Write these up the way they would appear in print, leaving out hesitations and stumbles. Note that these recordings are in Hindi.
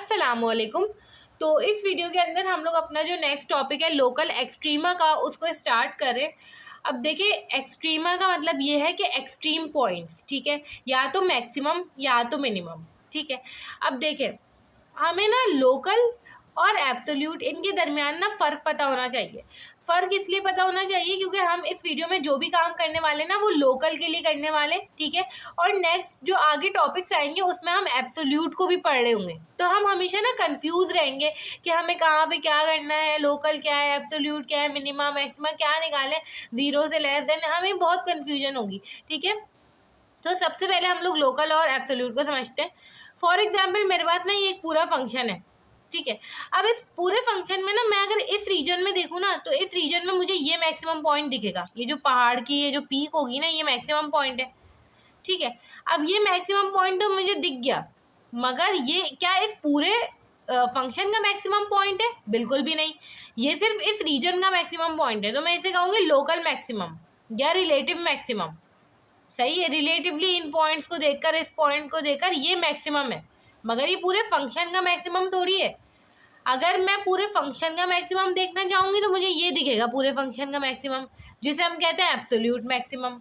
अस्सलामुअलैकुम। तो इस वीडियो के अंदर हम लोग अपना जो नेक्स्ट टॉपिक है लोकल एक्सट्रीमा का उसको स्टार्ट करें। अब देखिए एक्सट्रीमा का मतलब ये है कि एक्सट्रीम पॉइंट्स, ठीक है, या तो मैक्सिमम या तो मिनिमम, ठीक है। अब देखें हमें ना लोकल और एब्सोल्यूट इनके दरमियान ना फ़र्क पता होना चाहिए। फ़र्क इसलिए पता होना चाहिए क्योंकि हम इस वीडियो में जो भी काम करने वाले ना वो लोकल के लिए करने वाले, ठीक है। और नेक्स्ट जो आगे टॉपिक्स आएंगे उसमें हम एब्सोल्यूट को भी पढ़ रहे होंगे, तो हम हमेशा ना कंफ्यूज रहेंगे कि हमें कहाँ पे क्या करना है, लोकल क्या है, एब्सोल्यूट क्या है, मिनिमम मैक्सिमम क्या निकालें, ज़ीरो से लेस देन, हमें बहुत कन्फ्यूजन होगी, ठीक है। तो सबसे पहले हम लोग लोकल और एब्सोल्यूट को समझते हैं। फॉर एग्जाम्पल मेरे पास ना ये एक पूरा फंक्शन है, ठीक है। अब इस पूरे फंक्शन में ना मैं अगर इस रीजन में देखूँ ना तो इस रीजन में मुझे ये मैक्सिमम पॉइंट दिखेगा, ये जो पहाड़ की ये जो पीक होगी ना ये मैक्सिमम पॉइंट है, ठीक है। अब ये मैक्सिमम पॉइंट तो मुझे दिख गया, मगर ये क्या इस पूरे फंक्शन का मैक्सिमम पॉइंट है? बिल्कुल भी नहीं, ये सिर्फ इस रीजन का मैक्सिमम पॉइंट है। तो मैं इसे कहूँगी लोकल मैक्सिमम या रिलेटिव मैक्सिमम, सही है। रिलेटिवली इन पॉइंट्स को देखकर, इस पॉइंट को देखकर ये मैक्सिमम है, मगर ये पूरे फंक्शन का मैक्सिमम थोड़ी है। अगर मैं पूरे फंक्शन का मैक्सिमम देखना चाहूँगी तो मुझे ये दिखेगा पूरे फंक्शन का मैक्सिमम, जिसे हम कहते हैं एब्सोल्यूट मैक्सिमम,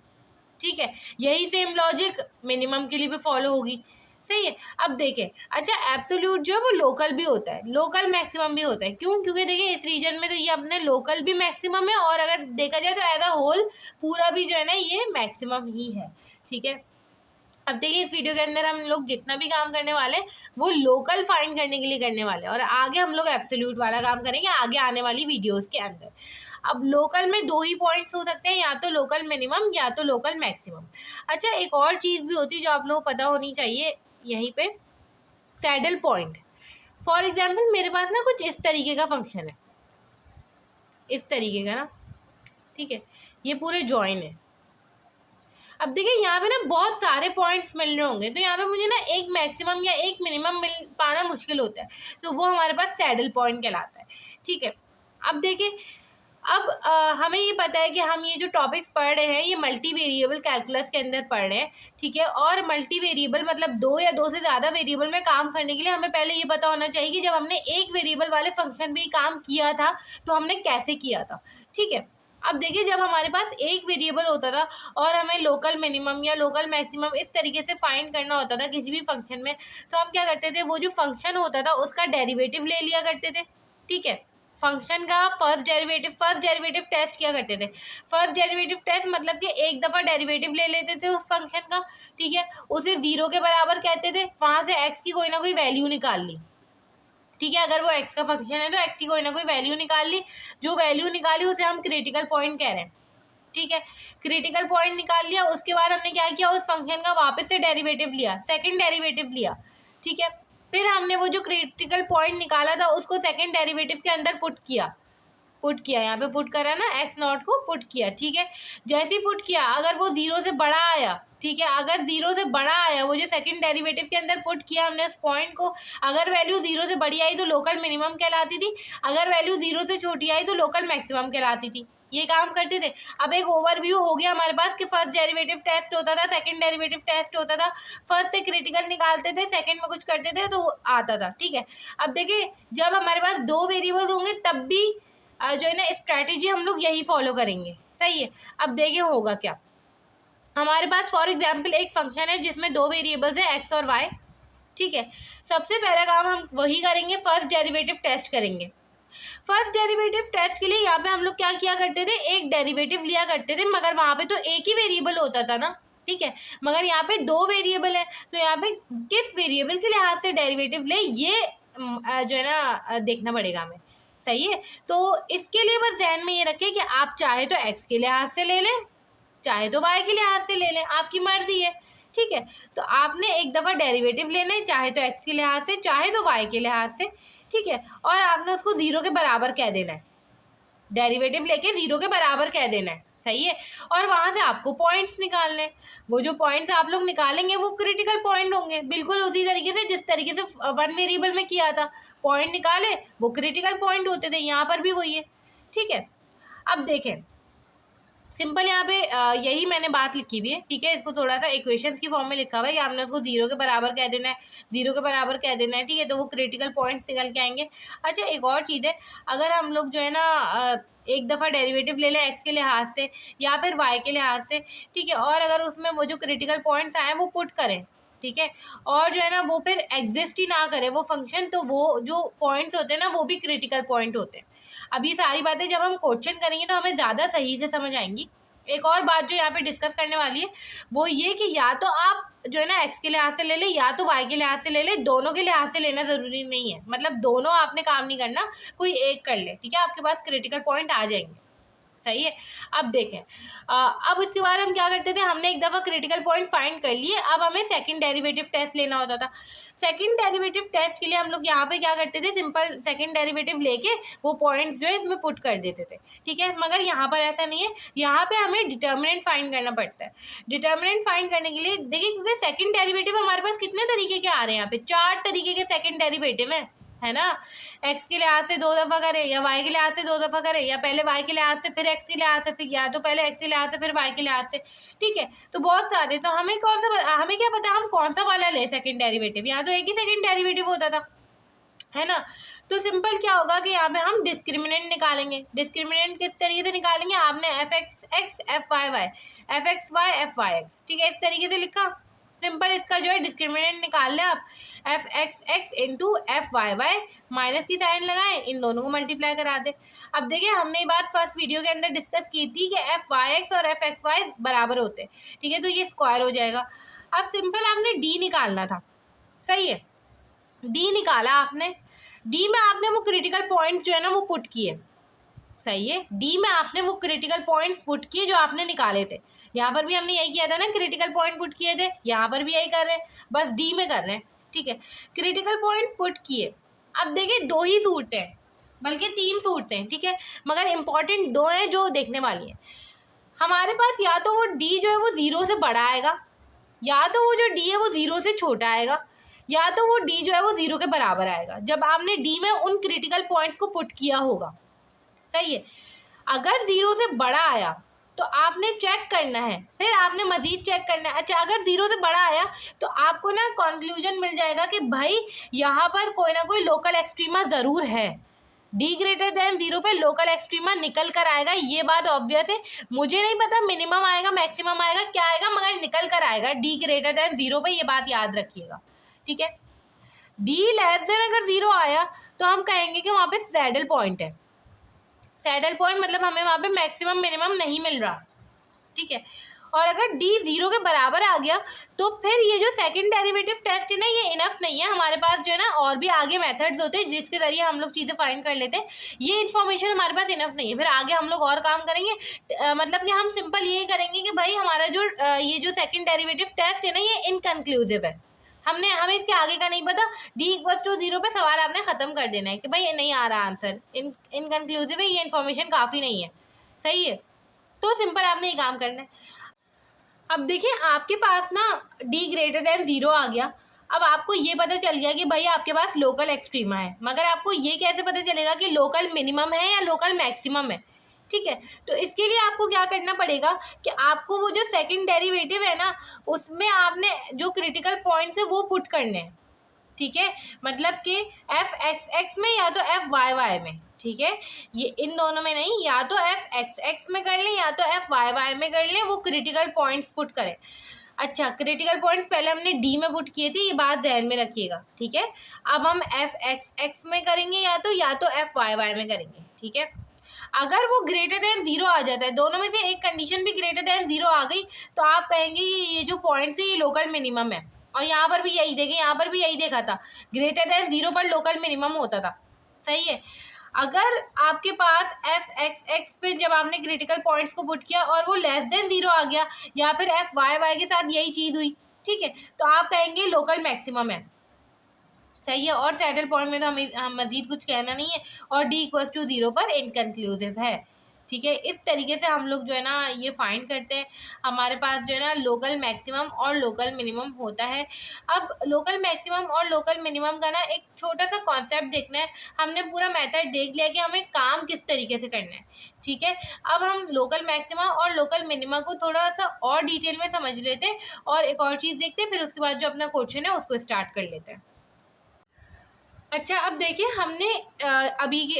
ठीक है। यही सेम लॉजिक मिनिमम के लिए भी फॉलो होगी, सही है। अब देखें, अच्छा एब्सोल्यूट जो है वो लोकल भी होता है, लोकल मैक्सिमम भी होता है। क्यों? क्योंकि देखिए इस रीजन में तो ये अपने लोकल भी मैक्सिमम है, और अगर देखा जाए तो एज अ होल पूरा भी जो है ना ये मैक्सिमम ही है, ठीक है। अब देखिए इस वीडियो के अंदर हम लोग जितना भी काम करने वाले हैं वो लोकल फाइंड करने के लिए करने वाले हैं, और आगे हम लोग एब्सोल्यूट वाला काम करेंगे आगे आने वाली वीडियोस के अंदर। अब लोकल में दो ही पॉइंट्स हो सकते हैं, या तो लोकल मिनिमम या तो लोकल मैक्सिमम। अच्छा एक और चीज़ भी होती है जो आप लोगों को पता होनी चाहिए यहीं पे, सैडल पॉइंट। फॉर एग्जाम्पल मेरे पास ना कुछ इस तरीके का फंक्शन है, इस तरीके का ना, ठीक है, ये पूरे जॉइन है। अब देखिए यहाँ पे ना बहुत सारे पॉइंट्स मिल रहे होंगे, तो यहाँ पे मुझे ना एक मैक्सिमम या एक मिनिमम मिल पाना मुश्किल होता है, तो वो हमारे पास सैडल पॉइंट कहलाता है, ठीक है। अब देखिए अब हमें ये पता है कि हम ये जो टॉपिक्स पढ़ रहे हैं ये मल्टी वेरिएबल कैलकुलस के अंदर पढ़ रहे हैं, ठीक है। और मल्टी वेरिएबल मतलब दो या दो से ज़्यादा वेरिएबल में काम करने के लिए हमें पहले ये पता होना चाहिए कि जब हमने एक वेरिएबल वाले फंक्शन में काम किया था तो हमने कैसे किया था, ठीक है। अब देखिए जब हमारे पास एक वेरिएबल होता था और हमें लोकल मिनिमम या लोकल मैक्सिमम इस तरीके से फाइंड करना होता था किसी भी फंक्शन में, तो हम क्या करते थे, वो जो फंक्शन होता था उसका डेरिवेटिव ले लिया करते थे, ठीक है। फंक्शन का फर्स्ट डेरिवेटिव टेस्ट किया करते थे। फर्स्ट डेरिवेटिव टेस्ट मतलब कि एक दफ़ा डेरिवेटिव ले लेते थे उस फंक्शन का, ठीक है, उसे ज़ीरो के बराबर कहते थे, वहाँ से एक्स की कोई ना कोई वैल्यू निकाल ली, ठीक है। अगर वो एक्स का फंक्शन है तो एक्स की कोई ना कोई वैल्यू निकाल ली, जो वैल्यू निकाली उसे हम क्रिटिकल पॉइंट कह रहे हैं, ठीक है। क्रिटिकल पॉइंट निकाल लिया, उसके बाद हमने क्या किया, उस फंक्शन का वापस से डेरिवेटिव लिया, सेकंड डेरिवेटिव लिया, ठीक है। फिर हमने वो जो क्रिटिकल पॉइंट निकाला था उसको सेकंड डेरिवेटिव के अंदर पुट किया, यहाँ पे पुट करा ना, एक्स नॉट को पुट किया, ठीक है। जैसे ही पुट किया अगर वो ज़ीरो से बड़ा आया, ठीक है, अगर ज़ीरो से बड़ा आया वो जो सेकंड डेरिवेटिव के अंदर पुट किया हमने उस पॉइंट को, अगर वैल्यू ज़ीरो से बड़ी आई तो लोकल मिनिमम कहलाती थी, अगर वैल्यू ज़ीरो से छोटी आई तो लोकल मैक्सिमम कहलाती थी। ये काम करते थे। अब एक ओवरव्यू हो गया हमारे पास कि फर्स्ट डेरिवेटिव टेस्ट होता था, सेकंड डेरिवेटिव टेस्ट होता था, फर्स्ट से क्रिटिकल निकालते थे, सेकंड में कुछ करते थे तो आता था, ठीक है। अब देखिए जब हमारे पास दो वेरिएबल्स होंगे तब भी जो है ना स्ट्रैटेजी हम लोग यही फॉलो करेंगे, सही है। अब देखिए होगा क्या, हमारे पास फॉर एग्जाम्पल एक फंक्शन है जिसमें दो वेरिएबल्स हैं एक्स और वाई, ठीक है। सबसे पहला काम हम वही करेंगे, फर्स्ट डेरिवेटिव टेस्ट करेंगे। फर्स्ट डेरिवेटिव टेस्ट के लिए यहाँ पे हम लोग क्या किया करते थे, एक डेरिवेटिव लिया करते थे, मगर वहाँ पे तो एक ही वेरिएबल होता था ना, ठीक है। मगर यहाँ पे दो वेरिएबल है, तो यहाँ पे किस वेरिएबल के लिहाज से डेरिवेटिव ले ये जो है ना देखना पड़ेगा हमें, सही है। तो इसके लिए बस ध्यान में ये रखें कि आप चाहे तो एक्स के लिहाज से ले लें, चाहे तो वाई के लिहाज से ले लें, आपकी मर्जी है, ठीक है। तो आपने एक दफ़ा डेरिवेटिव लेना है, चाहे तो एक्स के लिहाज से चाहे तो वाई के लिहाज से, ठीक है। और आपने उसको ज़ीरो के बराबर कह देना है, डेरिवेटिव लेके ज़ीरो के बराबर कह देना है, सही है। और वहाँ से आपको पॉइंट्स निकालने हैं, वो जो पॉइंट्स आप लोग निकालेंगे वो क्रिटिकल पॉइंट होंगे, बिल्कुल उसी तरीके से जिस तरीके से वन वेरिएबल में किया था, पॉइंट निकाले वो क्रिटिकल पॉइंट होते थे, यहाँ पर भी वही है, ठीक है। अब देखें सिंपल यहाँ पे यही मैंने बात लिखी हुई है, ठीक है। इसको थोड़ा सा इक्वेशंस की फॉर्म में लिखा हुआ है कि हमने उसको जीरो के बराबर कह देना है, जीरो के बराबर कह देना है, ठीक है। तो वो क्रिटिकल पॉइंट्स निकल के आएंगे। अच्छा, एक और चीज़ है, अगर हम लोग जो है ना एक दफ़ा डेरिवेटिव ले लें एक्स के लिहाज से या फिर वाई के लिहाज से, ठीक है, और अगर उसमें वो जो क्रिटिकल पॉइंट्स आए वो पुट करें, ठीक है, और जो है ना वो फिर एग्जिस्ट ही ना करे वो फंक्शन, तो वो जो पॉइंट्स होते हैं ना वो भी क्रिटिकल पॉइंट होते हैं। अब ये सारी बातें जब हम क्वेश्चन करेंगे तो हमें ज़्यादा सही से समझ आएंगी। एक और बात जो यहाँ पे डिस्कस करने वाली है वो ये कि या तो आप जो है ना एक्स के लिहाज से ले लें या तो वाई के लिहाज से ले लें, दोनों के लिहाज से लेना ज़रूरी नहीं है। मतलब दोनों आपने काम नहीं करना, कोई एक कर ले, ठीक है, आपके पास क्रिटिकल पॉइंट आ जाएंगे। सही है। अब देखें, अब इसके बाद हम क्या करते थे, हमने एक दफ़ा क्रिटिकल पॉइंट फाइंड कर लिए, अब हमें सेकंड डेरिवेटिव टेस्ट लेना होता था। सेकंड डेरिवेटिव टेस्ट के लिए हम लोग यहाँ पे क्या करते थे, सिंपल सेकंड डेरिवेटिव लेके वो पॉइंट्स जो है इसमें पुट कर देते थे, ठीक है। मगर यहाँ पर ऐसा नहीं है, यहाँ पे हमें डिटर्मिनेंट फाइंड करना पड़ता है। डिटर्मिनेंट फाइंड करने के लिए देखिए, क्योंकि सेकंड डेरिवेटिव हमारे पास कितने तरीके के आ रहे हैं, यहाँ पे 4 तरीके के सेकंड डेरिवेटिव है ना। एक्स के लिहाज से 2 दफ़ा करें या वाई के लिहाज से 2 दफ़ा करें या पहले वाई के लिहाज से फिर एक्स के लिहाज से, फिर या तो पहले एक्स के लिहाज से फिर वाई के लिहाज से, ठीक है। तो बहुत सारे, तो हमें हमें क्या पता हम कौन सा वाला लें सेकंड डेरिवेटिव, यहाँ तो एक ही सेकंड डेरिवेटिव होता था, है ना। तो सिंपल क्या होगा कि यहाँ पे हम डिस्क्रिमिनेंट निकालेंगे। डिस्क्रिमिनेंट किस तरीके से निकालेंगे, आपने F x x F Y Y, F x Y F Y X, ठीक है, इस तरीके से लिखा। सिंपल इसका जो है डिस्क्रिमिनेंट निकाल लें आप, F x X into F Y Y, minus की साइन लगाएं, इन दोनों को मल्टीप्लाई करा दें। अब देखिए, हमने ये बात फर्स्ट वीडियो के अंदर डिस्कस की थी कि एफ वाई एक्स और एफ एक्स वाई बराबर होते हैं, ठीक है, तो ये स्क्वायर हो जाएगा। अब सिंपल आपने डी निकालना था, सही है, डी निकाला आपने, डी में आपने वो क्रिटिकल पॉइंट्स जो है ना वो पुट किए, सही है, डी में आपने वो क्रिटिकल पॉइंट्स पुट किए जो आपने निकाले थे। यहाँ पर भी हमने यही किया था ना, क्रिटिकल पॉइंट पुट किए थे, यहाँ पर भी यही कर रहे हैं, बस डी में कर रहे हैं, ठीक है। क्रिटिकल पॉइंट्स पुट किए। अब देखिए, 2 ही सूट हैं, बल्कि 3 सूट हैं, ठीक है, मगर इंपॉर्टेंट 2 हैं जो देखने वाली है हमारे पास। या तो वो डी जो है वो 0 से बड़ा आएगा, या तो वो जो डी है वो 0 से छोटा आएगा, या तो वो डी जो है वो 0 के बराबर आएगा जब आपने डी में उन क्रिटिकल पॉइंट्स को पुट किया होगा, सही है। अगर 0 से बड़ा आया तो आपने चेक करना है, फिर आपने मजीद चेक करना है। अच्छा, अगर 0 से बड़ा आया तो आपको ना कंक्लूजन मिल जाएगा कि भाई यहाँ पर कोई ना कोई लोकल एक्सट्रीमा ज़रूर है, डी ग्रेटर देन 0 पे लोकल एक्सट्रीमा निकल कर आएगा, ये बात ऑब्वियस है। मुझे नहीं पता मिनिमम आएगा मैक्सिमम आएगा क्या आएगा, मगर निकल कर आएगा डी ग्रेटर देन 0 पे, ये बात याद रखिएगा, ठीक है। डी लेस देन अगर 0 आया तो हम कहेंगे कि वहाँ पे सैडल पॉइंट है। सैडल पॉइंट मतलब हमें वहाँ पे मैक्सिमम मिनिमम नहीं मिल रहा, ठीक है। और अगर डी 0 के बराबर आ गया तो फिर ये जो सेकंड डेरिवेटिव टेस्ट है ना, ये इनफ नहीं है, हमारे पास जो है ना और भी आगे मेथड्स होते हैं जिसके जरिए हम लोग चीज़ें फाइंड कर लेते हैं। ये इन्फॉर्मेशन हमारे पास इनफ नहीं है, फिर आगे हम लोग और काम करेंगे। मतलब कि हम सिंपल ये करेंगे कि भाई हमारा जो ये जो सेकंड डेरिवेटिव टेस्ट है ना, ये इनकन्क्लूसिव है, हमें इसके आगे का नहीं पता। डी इक्वल्स टू 0 पे सवाल आपने ख़त्म कर देना है कि भाई नहीं आ रहा आंसर, इनकन्क्लूसिव है, ये इन्फॉर्मेशन काफ़ी नहीं है, सही है। तो सिंपल आपने ये काम करना है। अब देखिए, आपके पास ना डी ग्रेटर देन 0 आ गया। अब आपको ये पता चल गया कि भाई आपके पास लोकल एक्सट्रीमा है, मगर आपको ये कैसे पता चलेगा कि लोकल मिनिमम है या लोकल मैक्सिमम है, ठीक है। तो इसके लिए आपको क्या करना पड़ेगा कि आपको वो जो सेकंड डेरिवेटिव है ना, उसमें आपने जो क्रिटिकल पॉइंट्स है वो पुट करने हैं, ठीक है। मतलब कि एफ एक्स एक्स में या तो एफ वाई वाई में, ठीक है, ये इन दोनों में नहीं, या तो एफ एक्स एक्स में कर लें या तो एफ वाई वाई में कर लें, वो क्रिटिकल पॉइंट्स पुट करें। अच्छा, क्रिटिकल पॉइंट्स पहले हमने डी में पुट किए थे, ये बात ध्यान में रखिएगा, ठीक है। अब हम एफ एक्स एक्स में करेंगे या तो एफ वाई वाई में करेंगे, ठीक है। अगर वो ग्रेटर देन 0 आ जाता है, दोनों में से एक कंडीशन भी ग्रेटर देन 0 आ गई, तो आप कहेंगे ये जो पॉइंट्स है ये लोकल मिनिमम है। और यहाँ पर भी यही देखें, यहाँ पर भी यही देखा था, ग्रेटर देन 0 पर लोकल मिनिमम होता था, सही है। अगर आपके पास एफ एक्स एक्स पे जब आपने क्रिटिकल पॉइंट्स को पुट किया और वो लेस देन 0 आ गया, या फिर एफ वाई वाई के साथ यही चीज़ हुई, ठीक है, तो आप कहेंगे लोकल मैक्सिमम है, सही है। और सैडल पॉइंट में तो हम मजीद कुछ कहना नहीं है, और डी इक्वल्स टू 0 पर इनकन्क्लूसिव है, ठीक है। इस तरीके से हम लोग जो है ना ये फाइंड करते हैं। हमारे पास जो है ना लोकल मैक्सिमम और लोकल मिनिमम होता है। अब लोकल मैक्सिमम और लोकल मिनिमम का ना एक छोटा सा कॉन्सेप्ट देखना है। हमने पूरा मेथड देख लिया कि हमें काम किस तरीके से करना है, ठीक है। अब हम लोकल मैक्सिमम और लोकल मिनिमम को थोड़ा सा और डिटेल में समझ लेते हैं और एक और चीज़ देखते हैं, फिर उसके बाद जो अपना क्वेश्चन है उसको स्टार्ट कर लेते हैं। अच्छा, अब देखिए हमने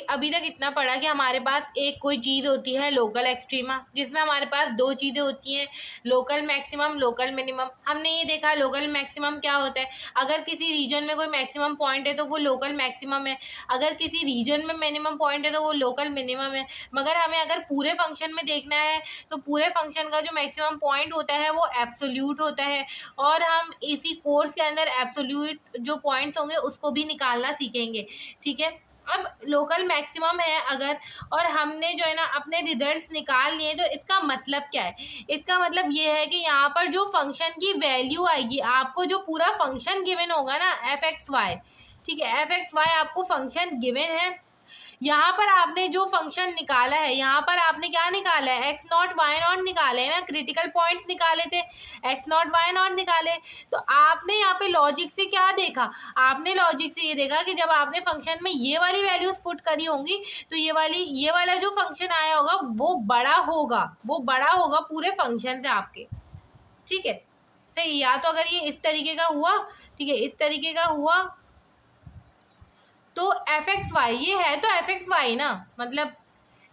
अभी तक इतना पढ़ा कि हमारे पास एक कोई चीज़ होती है लोकल एक्सट्रीमा, जिसमें हमारे पास दो चीज़ें होती हैं, लोकल मैक्सिमम, लोकल मिनिमम। हमने ये देखा लोकल मैक्सिमम क्या होता है, अगर किसी रीजन में कोई मैक्सिमम पॉइंट है तो वो लोकल मैक्सिमम है, अगर किसी रीजन में मिनिमम पॉइंट है तो वो लोकल मिनिमम है। मगर हमें अगर पूरे फंक्शन में देखना है तो पूरे फंक्शन का जो मैक्सिमम पॉइंट होता है वो एब्सोल्यूट होता है, और हम इसी कोर्स के अंदर एब्सोल्यूट जो पॉइंट्स होंगे उसको भी निकालना सीखेंगे, ठीक है। अब लोकल मैक्सिमम है अगर, और हमने जो है ना अपने रिजल्ट्स निकाल लिए, तो इसका मतलब क्या है? इसका मतलब ये है कि यहाँ पर जो फंक्शन की वैल्यू आएगी, आपको जो पूरा फंक्शन गिवन होगा ना एफ एक्स वाई, ठीक है, एफ एक्स वाई आपको फंक्शन गिवन है। यहाँ पर आपने जो फंक्शन निकाला है, यहाँ पर आपने क्या निकाला है, एक्स नॉट वाई नॉट निकाले है ना, क्रिटिकल पॉइंट्स निकाले थे, एक्स नॉट वाई नॉट निकाले। तो आपने यहाँ पे लॉजिक से क्या देखा, आपने लॉजिक से ये देखा कि जब आपने फंक्शन में ये वाली वैल्यूज पुट करी होंगी तो ये वाला जो फंक्शन आया होगा वो बड़ा होगा पूरे फंक्शन से आपके, ठीक है। सही, या तो अगर ये इस तरीके का हुआ, ठीक है, इस तरीके का हुआ तो एफ एक्स वाई, ये है तो एफ एक्स वाई ना, मतलब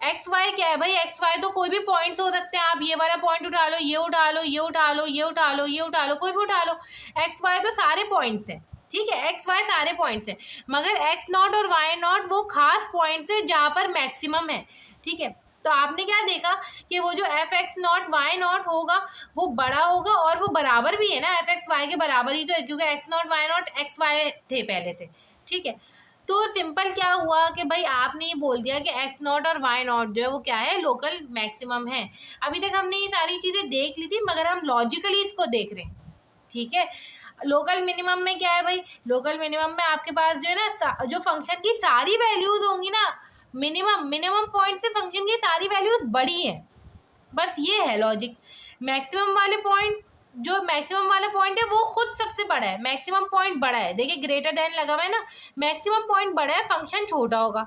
एक्स वाई क्या है भाई, एक्स वाई तो कोई भी पॉइंट्स हो सकते हैं। आप ये वाला पॉइंट उठा लो, ये उठा लो, ये उठा लो, ये उठा लो, ये उठा लो, कोई भी उठा लो, एक्स वाई तो सारे पॉइंट्स हैं, ठीक है, एक्स वाई सारे पॉइंट्स हैं। मगर एक्स नॉट और वाई नॉट वो खास पॉइंट्स है जहाँ पर मैक्सिमम है, ठीक है। तो आपने क्या देखा कि वो जो F X naught Y naught होगा वो बड़ा होगा, और वो बराबर भी है ना, एफ एक्स वाई के बराबर ही तो है, क्योंकि X naught Y naught X Y थे पहले से, ठीक है। तो सिंपल क्या हुआ कि भाई आपने ये बोल दिया कि एक्स नॉट और वाई नॉट जो है वो क्या है, लोकल मैक्सिमम है। अभी तक हमने ये सारी चीज़ें देख ली थी, मगर हम लॉजिकली इसको देख रहे हैं, ठीक है। लोकल मिनिमम में क्या है भाई, लोकल मिनिमम में आपके पास जो है ना जो फंक्शन की सारी वैल्यूज होंगी ना, मिनिमम पॉइंट से फंक्शन की सारी वैल्यूज बड़ी हैं, बस ये है लॉजिक। मैक्सिमम वाले पॉइंट, जो मैक्सिमम वाला पॉइंट है वो खुद सबसे बड़ा है, मैक्सिमम पॉइंट बड़ा है, देखिए ग्रेटर देन लगा हुआ है ना, मैक्सिमम पॉइंट बड़ा है, फंक्शन छोटा होगा,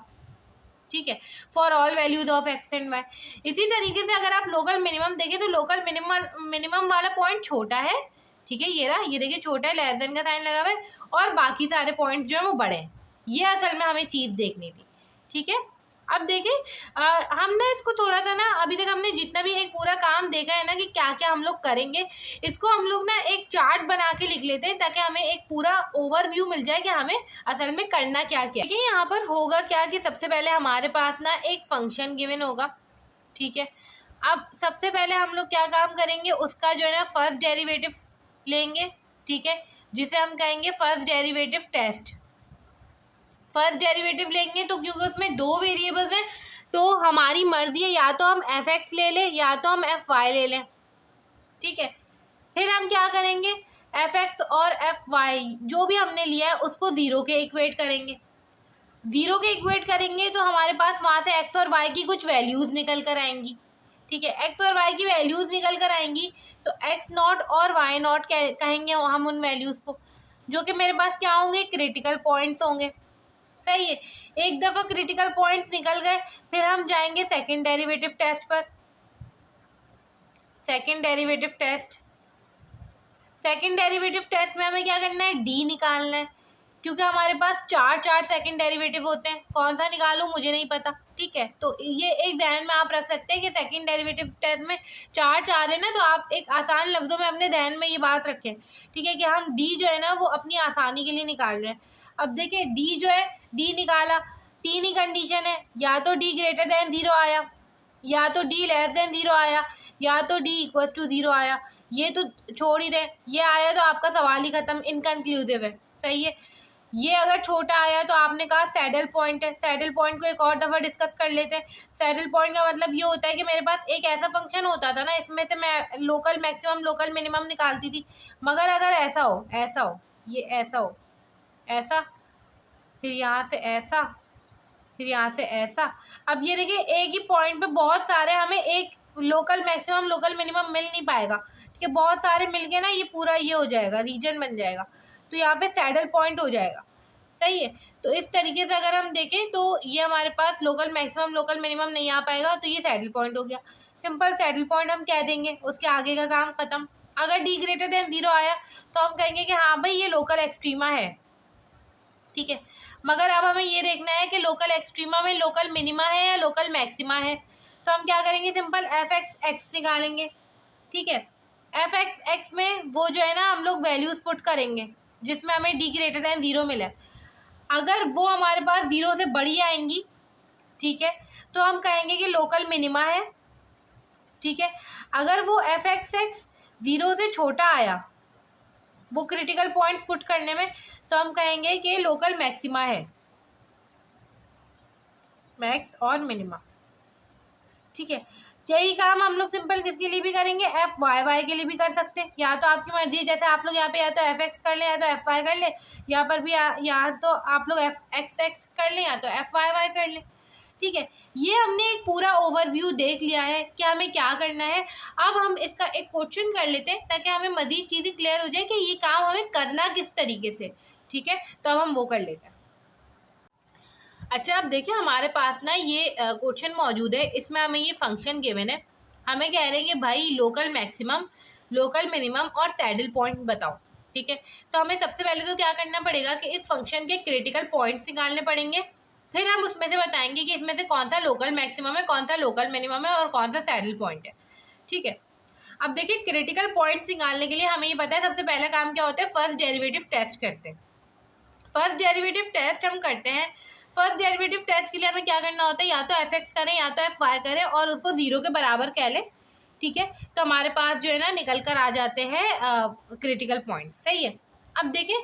ठीक है, for all values of X and Y. इसी तरीके से अगर आप लोकल मिनिमम देखें तो लोकल मिनिमम वाला पॉइंट छोटा है, ठीक है, ये रहा, ये देखिए छोटा है, लेस देन का साइन लगा हुआ है, और बाकी सारे पॉइंट्स जो है वो बड़े हैं। ये असल में हमें चीज़ देखनी थी, ठीक है। अब देखें हम ना इसको थोड़ा सा ना, अभी तक हमने जितना भी एक पूरा काम देखा है ना कि क्या क्या हम लोग करेंगे, इसको हम लोग ना एक चार्ट बना के लिख लेते हैं, ताकि हमें एक पूरा ओवरव्यू मिल जाए कि हमें असल में करना क्या क्या। ठीक है, यहाँ पर होगा क्या कि सबसे पहले हमारे पास ना एक फंक्शन गिवन होगा, ठीक है। अब सबसे पहले हम लोग क्या काम करेंगे, उसका जो है ना फर्स्ट डेरिवेटिव लेंगे, ठीक है, जिसे हम कहेंगे first derivative test. First derivative लेंगे तो क्योंकि उसमें दो वेरिएबल्स हैं तो हमारी मर्जी है, या तो हम एफ एक्स ले लें या तो हम एफ वाई ले लें, ठीक है। फिर हम क्या करेंगे, एफ एक्स और एफ वाई जो भी हमने लिया है उसको ज़ीरो के इक्वेट करेंगे। ज़ीरो के इक्वेट करेंगे तो हमारे पास वहाँ से एक्स और वाई की कुछ वैल्यूज़ निकल कर आएंगी, ठीक है। एक्स और वाई की वैल्यूज़ निकल कर आएंगी तो एक्स नॉट और वाई नॉट कहेंगे हम उन वैल्यूज़ को, जो कि मेरे पास क्या होंगे, क्रिटिकल पॉइंट्स होंगे, सही है। एक दफ़ा क्रिटिकल पॉइंट्स निकल गए, फिर हम जाएंगे सेकंड डेरिवेटिव टेस्ट पर। सेकंड डेरिवेटिव टेस्ट में हमें क्या करना है, डी निकालना है, क्योंकि हमारे पास चार सेकंड डेरिवेटिव होते हैं, कौन सा निकालूं मुझे नहीं पता, ठीक है। तो ये एक ध्यान में आप रख सकते हैं कि सेकंड डेरिवेटिव टेस्ट में चार है ना, तो आप एक आसान लफ्ज़ों में अपने ध्यान में ये बात रखें, ठीक है, कि हम डी जो है ना वो अपनी आसानी के लिए निकाल रहे हैं। अब देखिए डी जो है, डी निकाला, तीन ही कंडीशन है, या तो डी ग्रेटर देन ज़ीरो आया, या तो डी लेस देन ज़ीरो आया, या तो डी इक्वल्स टू ज़ीरो आया। ये तो छोड़ ही दें, ये आया तो आपका सवाल ही ख़त्म, इनकन्क्लूसिव है, सही है। ये अगर छोटा आया तो आपने कहा सैडल पॉइंट है। सैडल पॉइंट को एक और दफ़ा डिस्कस कर लेते हैं। सैडल पॉइंट का मतलब ये होता है कि मेरे पास एक ऐसा फंक्शन होता था ना, इसमें से मैं लोकल मैक्सिमम लोकल मिनिमम निकालती थी, मगर अगर ऐसा हो, ये ऐसा हो, ऐसा, फिर यहाँ से ऐसा, फिर यहाँ से ऐसा। अब ये देखिए एक ही पॉइंट पे बहुत सारे, हमें एक लोकल मैक्सिमम लोकल मिनिमम मिल नहीं पाएगा, ठीक है, बहुत सारे मिल के ना ये पूरा ये हो जाएगा, रीजन बन जाएगा, तो यहाँ पे सैडल पॉइंट हो जाएगा। सही है। तो इस तरीके से अगर हम देखें तो ये हमारे पास लोकल मैक्सिमम लोकल मिनिमम नहीं आ पाएगा, तो ये सैडल पॉइंट हो गया। सिंपल सैडल पॉइंट हम कह देंगे, उसके आगे का काम खत्म। अगर डी ग्रेटर देन 0 आया तो हम कहेंगे कि हाँ भाई ये लोकल एक्सट्रीमा है, ठीक है। मगर अब हमें ये देखना है कि लोकल एक्सट्रीमा में लोकल मिनिमा है या लोकल मैक्सिमा है, तो हम क्या करेंगे, सिंपल एफ एक्स एक्स निकालेंगे, ठीक है। एफ एक्स एक्स में वो जो है ना हम लोग वैल्यूज पुट करेंगे जिसमें हमें डी ग्रेटर देन 0 मिला। अगर वो हमारे पास 0 से बड़ी आएंगी, ठीक है, तो हम कहेंगे कि लोकल मिनिमा है, ठीक है। अगर वो एफ एक्स एक्स 0 से छोटा आया वो क्रिटिकल पॉइंट्स पुट करने में, तो हम कहेंगे कि लोकल मैक्सिमा है, मैक्स और मिनिमा, ठीक है। यही काम हम लोग सिंपल किसके लिए भी करेंगे, एफ वाई वाई के लिए भी कर सकते हैं। या तो आपकी मर्जी है, जैसे आप लोग यहाँ पे या तो एफ एक्स कर लें या तो एफ वाई कर लें, यहाँ पर भी या तो आप लोग एफ एक्स एक्स कर लें या तो एफ वाई वाई कर लें, ठीक है। ये हमने एक पूरा ओवरव्यू देख लिया है कि हमें क्या करना है। अब हम इसका एक क्वेश्चन कर लेते हैं ताकि हमें मजीद चीज़ें क्लियर हो जाए कि ये काम हमें करना किस तरीके से, ठीक है। तो अब हम वो कर लेते हैं। अच्छा, अब देखिए हमारे पास ना ये क्वेश्चन मौजूद है, इसमें हमें ये फंक्शन गिवन है, हमें कह रहे हैं कि भाई लोकल मैक्सिमम लोकल मिनिमम और सैडल पॉइंट बताओ, ठीक है। तो हमें सबसे पहले तो क्या करना पड़ेगा कि इस फंक्शन के क्रिटिकल पॉइंट्स निकालने पड़ेंगे, फिर हम उसमें से बताएंगे कि इसमें से कौन सा लोकल मैक्सिमम है, कौन सा लोकल मिनिमम है और कौन सा सैडल पॉइंट है, ठीक है। अब देखिए क्रिटिकल पॉइंट्स निकालने के लिए हमें ये पता है सबसे पहला काम क्या होता है, फर्स्ट डेरिवेटिव टेस्ट करते हैं। फर्स्ट डेरिवेटिव टेस्ट हम करते हैं। फर्स्ट डेरिवेटिव टेस्ट के लिए हमें क्या करना होता है, या तो एफ एक्स करें या तो एफ वाई करें और उसको 0 के बराबर कह लें, ठीक है। तो हमारे पास जो है ना निकल कर आ जाते हैं क्रिटिकल पॉइंट, सही है। अब देखें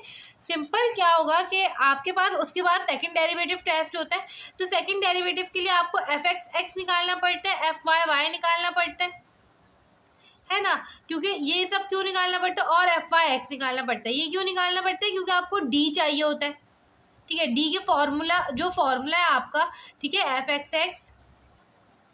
सिंपल क्या होगा कि आपके पास उसके बाद सेकंड डेरिवेटिव टेस्ट होता है, तो सेकंड डेरिवेटिव के लिए आपको एफ एक्स एक्स निकालना पड़ता है, एफ वाई वाई निकालना पड़ता है ना। क्योंकि ये सब क्यों निकालना पड़ता है और एफ वाई एक्स निकालना पड़ता है, ये क्यों निकालना पड़ता है, क्योंकि आपको डी चाहिए होता है, ठीक है। डी के फॉर्मूला जो फॉर्मूला है आपका, ठीक है, F x x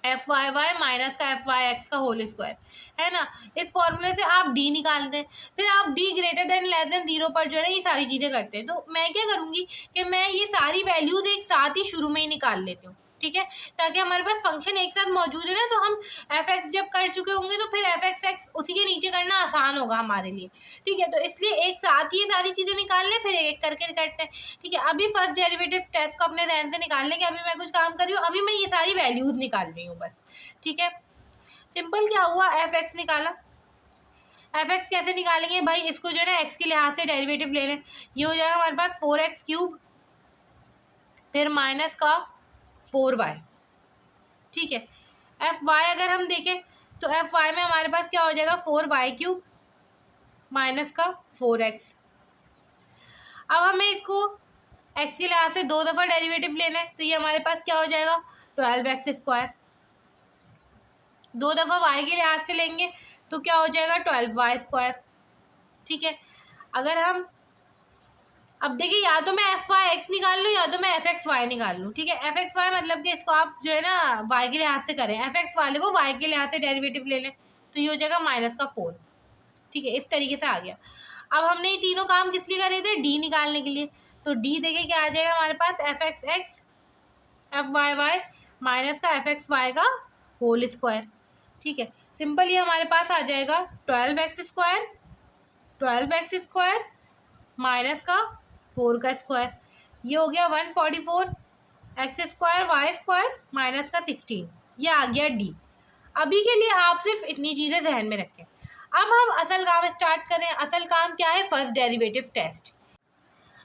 F Y Y minus का एफ वाई एक्स का होल स्क्वायर, है ना। इस फॉर्मूले से आप डी निकालते हैं, फिर आप D greater than less than 0 पर जो है ना ये सारी चीज़ें करते हैं। तो मैं क्या करूँगी कि मैं ये सारी वैल्यूज़ एक साथ ही शुरू में ही निकाल लेती हूँ, ठीक है, ताकि हमारे पास फंक्शन एक साथ मौजूद है ना, तो हम एफ एक्स जब कर चुके होंगे तो फिर एफ एक्स एक्स उसी के नीचे करना आसान होगा हमारे लिए, ठीक है। तो इसलिए एक साथ ही ये सारी चीज़ें निकाल लें, फिर एक एक करके करते हैं, ठीक है। अभी फर्स्ट डेरिवेटिव टेस्ट को अपने ध्यान से निकाल लें कि अभी मैं कुछ काम कर रही हूँ, अभी मैं ये सारी वैल्यूज़ निकाल रही हूँ बस, ठीक है। सिंपल क्या हुआ, एफ एक्स निकाला। एफ एक्स कैसे निकालेंगे भाई, इसको जो है ना एक्स के लिहाज से डेरिवेटिव ले लें, ये हो जाएगा हमारे पास 4x क्यूब फिर माइनस का 4y, ठीक है। एफ वाई अगर हम देखें तो एफ वाई में हमारे पास क्या हो जाएगा, 4y क्यूब माइनस का 4x। अब हमें इसको x के लिहाज से 2 दफ़ा डेरिवेटिव लेना है, तो ये हमारे पास क्या हो जाएगा 12x स्क्वायर। 2 दफ़ा y के लिहाज से लेंगे तो क्या हो जाएगा 12y स्क्वायर, ठीक है। अगर हम अब देखिए या तो मैं एफ वाई एक्स निकाल लूँ या तो मैं एफ एक्स वाई निकाल लूँ, ठीक है। एफ एक्स वाई मतलब कि इसको आप जो है ना वाई के लिहाज से करें, एफ एक्स वाले को वाई के लिहाज से डेरिवेटिव ले लें, तो ये हो जाएगा माइनस का 4, ठीक है। इस तरीके से आ गया। अब हमने ये तीनों काम किस लिए करे थे, डी निकालने के लिए, तो डी देखिए क्या आ जाएगा हमारे पास, F x x F Y Y minus का एफ एक्स वाई का होल स्क्वायर, ठीक है। सिंपल ये हमारे पास आ जाएगा 12x स्क्वायर माइनस का 4 का स्क्वायर, ये हो गया 144 X square Y square minus का 16, ये आ गया डी। अभी के लिए आप सिर्फ इतनी चीज़ें ध्यान में रखें। अब हम असल काम स्टार्ट करें। असल काम क्या है, फर्स्ट डेरिवेटिव टेस्ट।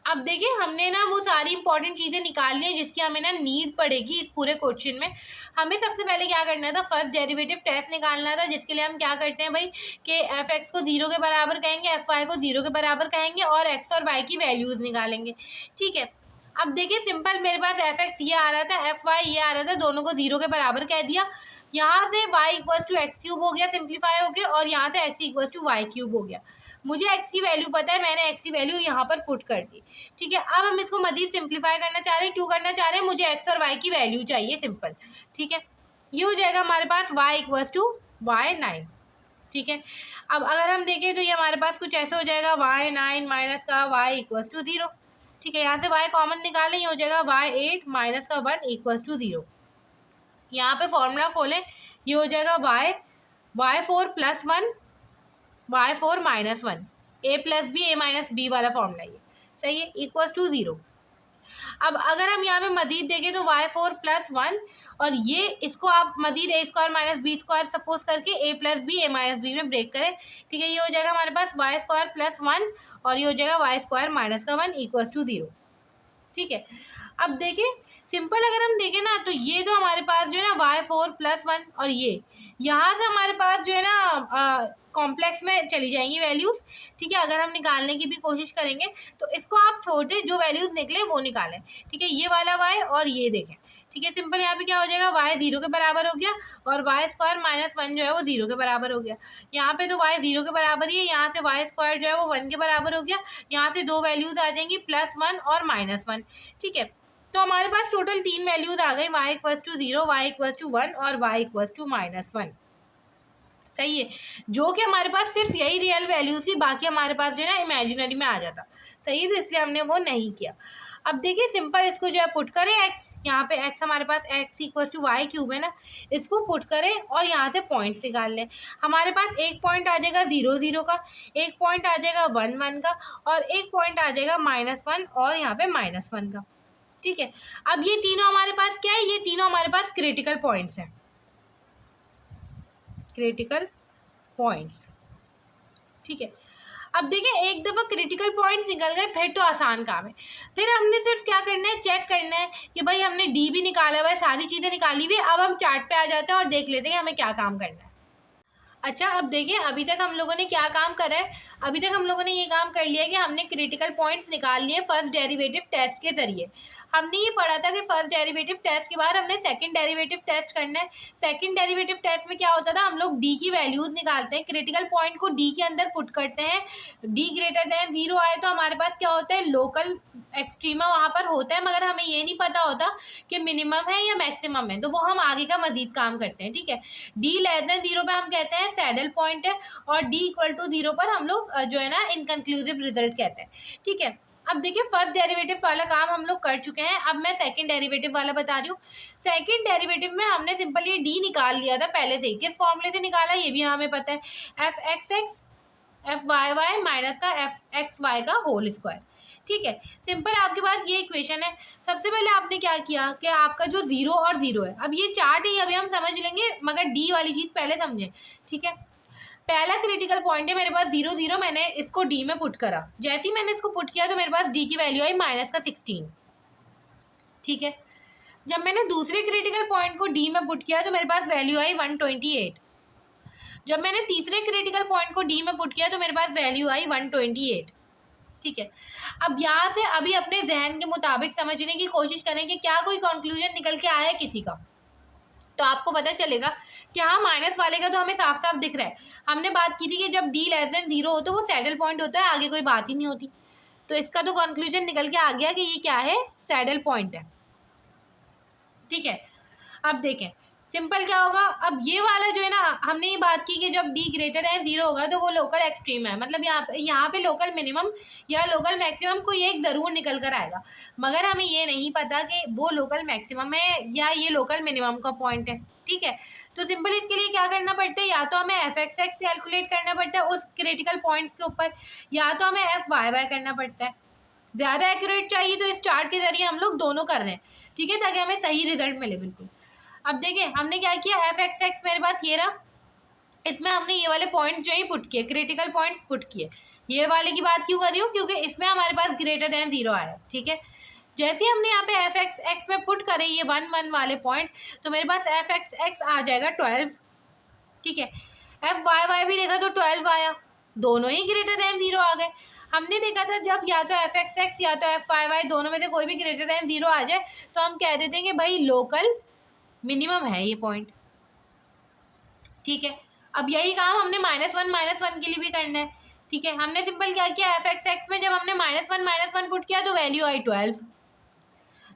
अब देखिए हमने ना वो सारी इंपॉर्टेंट चीज़ें निकाल ली जिसकी हमें ना नीड पड़ेगी इस पूरे क्वेश्चन में। हमें सबसे पहले क्या करना था, फर्स्ट डेरिवेटिव टेस्ट निकालना था, जिसके लिए हम क्या करते हैं भाई कि एफ एक्स को 0 के बराबर कहेंगे, एफ वाई को 0 के बराबर कहेंगे और एक्स और वाई की वैल्यूज़ निकालेंगे, ठीक है। अब देखिए सिंपल मेरे पास एफ एक्स ये आ रहा था, एफ वाई ये आ रहा था, दोनों को 0 के बराबर कह दिया। यहाँ से y equals to X cube हो गया, सिंप्लीफाई हो गया, और यहाँ से x equals to Y cube हो गया। मुझे x की वैल्यू पता है, मैंने x की वैल्यू यहाँ पर पुट कर दी, ठीक है। अब हम इसको मजीद सिंप्लीफाई करना चाह रहे हैं, क्यों करना चाह रहे हैं, मुझे x और y की वैल्यू चाहिए, सिंपल, ठीक है। ये हो जाएगा हमारे पास y इक्वल्स टू y9, ठीक है। अब अगर हम देखें तो ये हमारे पास कुछ ऐसे हो जाएगा y9 माइनस का y इक्वल्स टू 0, ठीक है। यहाँ से y कॉमन निकालें, ये हो जाएगा y8 माइनस का 1 इक्वल्स टू 0। यहाँ पे फॉर्मूला खोलें, ये हो जाएगा y4 plus 1 y4 minus 1, a plus B a minus B वाला फॉर्मूला, ये सही है, इक्वल्स टू 0। अब अगर हम यहाँ पे मजीद देखें तो y4 प्लस 1 और ये इसको आप मजीद a square minus B square suppose करके a plus B a minus B में ब्रेक करें, ठीक है। ये हो जाएगा हमारे पास y स्क्वायर प्लस 1 और ये हो जाएगा y स्क्वायर माइनस का 1 इक्वल्स टू 0, ठीक है। अब देखें सिंपल अगर हम देखें ना, तो ये तो हमारे पास जो है ना y4 प्लस 1 और ये यहाँ से हमारे पास जो है ना कॉम्प्लेक्स में चली जाएंगी वैल्यूज़, ठीक है। अगर हम निकालने की भी कोशिश करेंगे तो इसको आप छोटे जो वैल्यूज़ निकले वो निकालें, ठीक है। ये वाला y और ये देखें, ठीक है। सिंपल यहाँ पे क्या हो जाएगा, y 0 के बराबर हो गया और y स्क्वायर माइनस 1 जो है वो 0 के बराबर हो गया। यहाँ पे तो y 0 के बराबर ही है, यहाँ से y स्क्वायर जो है वो 1 के बराबर हो गया। यहाँ से दो वैल्यूज़ आ जाएंगी +1 और -1, ठीक है। तो हमारे पास टोटल 3 वैल्यूज़ आ गई, y equals to 0, y equals to 1 और y इक्वल्स टू -1, सही है। जो कि हमारे पास सिर्फ यही रियल वैल्यू थी, बाकी हमारे पास जो है ना इमेजिनरी में आ जाता, सही है। तो इसलिए हमने वो नहीं किया। अब देखिए सिंपल इसको जो है पुट करें x, यहाँ पे x हमारे पास x equals to Y cube है ना, इसको पुट करें और यहाँ से पॉइंट्स निकाल लें। हमारे पास एक पॉइंट आ जाएगा 0 0 का, एक पॉइंट आ जाएगा 1 1 का और एक पॉइंट आ जाएगा -1 और यहाँ पे -1 का, ठीक है। अब ये तीनों हमारे पास क्या है, ये तीनों हमारे पास क्रिटिकल पॉइंट्स हैं, क्रिटिकल पॉइंट्स, ठीक है। अब देखिए एक दफ़ा क्रिटिकल पॉइंट्स निकल गए फिर तो आसान काम है। फिर हमने सिर्फ क्या करना है, चेक करना है कि भाई हमने डी भी निकाला हुआ है, सारी चीज़ें निकाली हुई है। अब हम चार्ट पे आ जाते हैं और देख लेते हैं हमें क्या काम करना है। अच्छा अब देखिए अभी तक हम लोगों ने क्या काम करा है, अभी तक हम लोगों ने ये काम कर लिया कि हमने क्रिटिकल पॉइंट्स निकाल लिए फर्स्ट डेरिवेटिव टेस्ट के ज़रिए। हमने ये पढ़ा था कि फर्स्ट डेरिवेटिव टेस्ट के बाद हमने सेकंड डेरिवेटिव टेस्ट करना है। सेकंड डेरिवेटिव टेस्ट में क्या होता था, हम लोग डी की वैल्यूज़ निकालते हैं, क्रिटिकल पॉइंट को डी के अंदर पुट करते हैं। डी ग्रेटर दैन 0 आए तो हमारे पास क्या होता है, लोकल एक्सट्रीमा वहाँ पर होता है, मगर हमें ये नहीं पता होता कि मिनिमम है या मैक्सिमम है, तो वो हम आगे का मजीद काम करते हैं, ठीक है। डी लेस दैन 0 पे हम कहते हैं सैडल पॉइंट है और डी इक्वल टू 0 पर हम लोग जो है ना इनकंक्लूसिव रिजल्ट कहते हैं, ठीक है। अब देखिए फर्स्ट डेरिवेटिव वाला काम हम लोग कर चुके हैं, अब मैं सेकंड डेरिवेटिव वाला बता रही हूँ। सेकंड डेरिवेटिव में हमने सिंपल ये डी निकाल लिया था पहले से ही, किस फॉर्मूले से निकाला ये भी हमें पता है, F x x F Y Y minus का एफ एक्स वाई का होल स्क्वायर, ठीक है। सिंपल आपके पास ये इक्वेशन है। सबसे पहले आपने क्या किया कि आपका जो 0 और 0 है, अब ये चार्ट ही अभी हम समझ लेंगे मगर डी वाली चीज़ पहले समझें, ठीक है। पहला क्रिटिकल पॉइंट है मेरे पास 0 0, मैंने इसको डी में पुट करा, जैसे ही मैंने इसको पुट किया तो मेरे पास डी की वैल्यू आई -16, ठीक है। जब मैंने दूसरे क्रिटिकल पॉइंट को डी में पुट किया तो मेरे पास वैल्यू आई 128। जब मैंने तीसरे क्रिटिकल पॉइंट को डी में पुट किया तो मेरे पास वैल्यू आई 128, ठीक है। अब यहाँ से अभी अपने जहन के मुताबिक समझने की कोशिश करें कि क्या कोई कंक्लूजन निकल के आया है किसी का, तो आपको पता चलेगा कि हाँ माइनस वाले का तो हमें साफ साफ दिख रहा है। हमने बात की थी कि जब डी लेस देन 0 हो तो वो सैडल पॉइंट होता है, आगे कोई बात ही नहीं होती, तो इसका तो कंक्लूजन निकल के आ गया कि ये क्या है, सैडल पॉइंट है, ठीक है। अब देखें सिंपल क्या होगा, अब ये वाला जो है ना, हमने ये बात की कि जब डी ग्रेटर दैन 0 होगा तो वो लोकल एक्सट्रीम है, मतलब यहाँ पे लोकल मिनिमम या लोकल मैक्सिमम कोई एक ज़रूर निकल कर आएगा, मगर हमें ये नहीं पता कि वो लोकल मैक्सिमम है या ये लोकल मिनिमम का पॉइंट है, ठीक है। तो सिंपल इसके लिए क्या करना पड़ता है, या तो हमें एफ एक्स एक्स कैलकुलेट करना पड़ता है उस क्रिटिकल पॉइंट्स के ऊपर, या तो हमें एफ वाई वाई करना पड़ता है। ज़्यादा एक्यूरेट चाहिए तो इस चार्ट के ज़रिए हम लोग दोनों कर रहे हैं, ठीक है, ताकि हमें सही रिजल्ट मिले बिल्कुल। अब देखिए हमने क्या किया, एफ एक्स एक्स मेरे पास ये रहा, इसमें हमने ये वाले पॉइंट्स जो ही पुट किए, क्रिटिकल पॉइंट्स पुट किए। ये वाले की बात क्यों कर रही हूँ, क्योंकि इसमें हमारे पास ग्रेटर दैन 0 आया, ठीक है। जैसे ही हमने यहाँ पे एफ एक्स एक्स में पुट करे ये 1 1 वाले पॉइंट, तो मेरे पास एफ एक्स एक्स आ जाएगा 12, ठीक है। एफ वाई वाई भी देखा तो 12 आया, दोनों ही ग्रेटर दैन 0 आ गए। हमने देखा था जब या तो एफ एक्स एक्स या तो एफ वाई वाई दोनों में से कोई भी ग्रेटर दैन 0 आ जाए तो हम कह देते हैं कि भाई लोकल मिनिमम है ये पॉइंट, ठीक है। अब यही काम हमने -1 के लिए भी करना है, ठीक है, हमने सिंपल क्या किया, f(x) में जब हमने -1 पुट किया तो वैल्यू आई 12।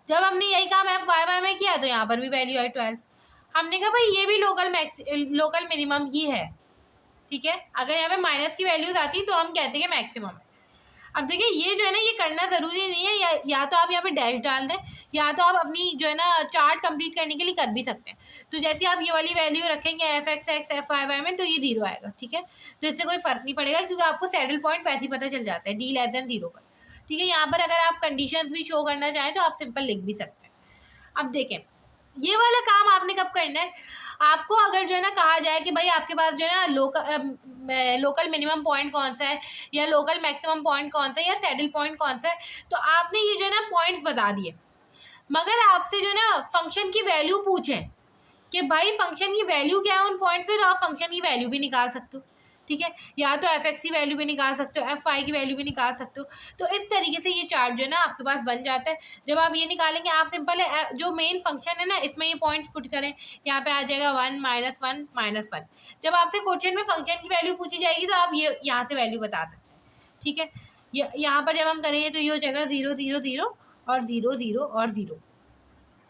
जब हमने यही काम f(y) में किया तो यहाँ पर भी वैल्यू आई 12। हमने कहा भाई ये भी लोकल मिनिमम ही है। ठीक है, अगर यहाँ पे माइनस की वैल्यूज आती तो हम कहते हैं मैक्सिमम है। अब देखिए ये जो है ना, ये करना ज़रूरी नहीं है, या तो आप यहाँ पे डैश डाल दें, या तो आप अपनी जो है ना चार्ट कंप्लीट करने के लिए कर भी सकते हैं। तो जैसे आप ये वाली वैल्यू रखेंगे f(x) f(y) में, तो ये 0 आएगा। ठीक है, तो इससे कोई फर्क नहीं पड़ेगा, क्योंकि आपको सैडल पॉइंट वैसे ही पता चल जाता है d<0 पर। ठीक है, यहाँ पर अगर आप कंडीशंस भी शो करना चाहें तो आप सिंपल लिख भी सकते हैं। अब देखें ये वाला काम आपने कब करना है, आपको अगर जो है ना कहा जाए कि भाई आपके पास जो है ना लोकल मिनिमम पॉइंट कौन सा है, या लोकल मैक्सिमम पॉइंट कौन सा है, या सैडल पॉइंट कौन सा है, तो आपने ये जो है ना पॉइंट्स बता दिए। मगर आपसे जो है ना फंक्शन की वैल्यू पूछें कि भाई फंक्शन की वैल्यू क्या है उन पॉइंट्स पे, तो आप फंक्शन की वैल्यू भी निकाल सकते हो। ठीक है, या तो f(x) की वैल्यू भी निकाल सकते हो, f(y) की वैल्यू भी निकाल सकते हो। तो इस तरीके से ये चार्ट जो है ना आपके पास बन जाता है। जब आप ये निकालेंगे, आप सिंपल है जो मेन फंक्शन है ना इसमें ये पॉइंट्स पुट करें, यहाँ पे आ जाएगा 1 -1 -1। जब आपसे क्वेश्चन में फंक्शन की वैल्यू पूछी जाएगी तो आप ये यहाँ से वैल्यू बता सकते हैं। ठीक है, यहाँ पर जब हम करेंगे तो ये हो जाएगा 0 0 0 और 0 0 और 0।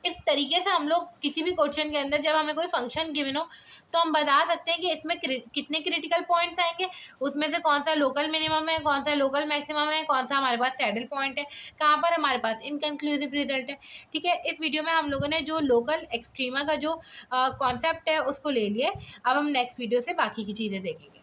इस तरीके से हम लोग किसी भी क्वेश्चन के अंदर जब हमें कोई फंक्शन गिवन हो तो हम बता सकते हैं कि इसमें कितने क्रिटिकल पॉइंट्स आएंगे, उसमें से कौन सा लोकल मिनिमम है, कौन सा लोकल मैक्सिमम है, कौन सा हमारे पास सैडल पॉइंट है, कहाँ पर हमारे पास इनकंक्लूसिव रिजल्ट है। ठीक है, इस वीडियो में हम लोगों ने जो लोकल एक्सट्रीमा का जो कॉन्सेप्ट है उसको ले लिया। अब हम नेक्स्ट वीडियो से बाकी की चीज़ें देखेंगे।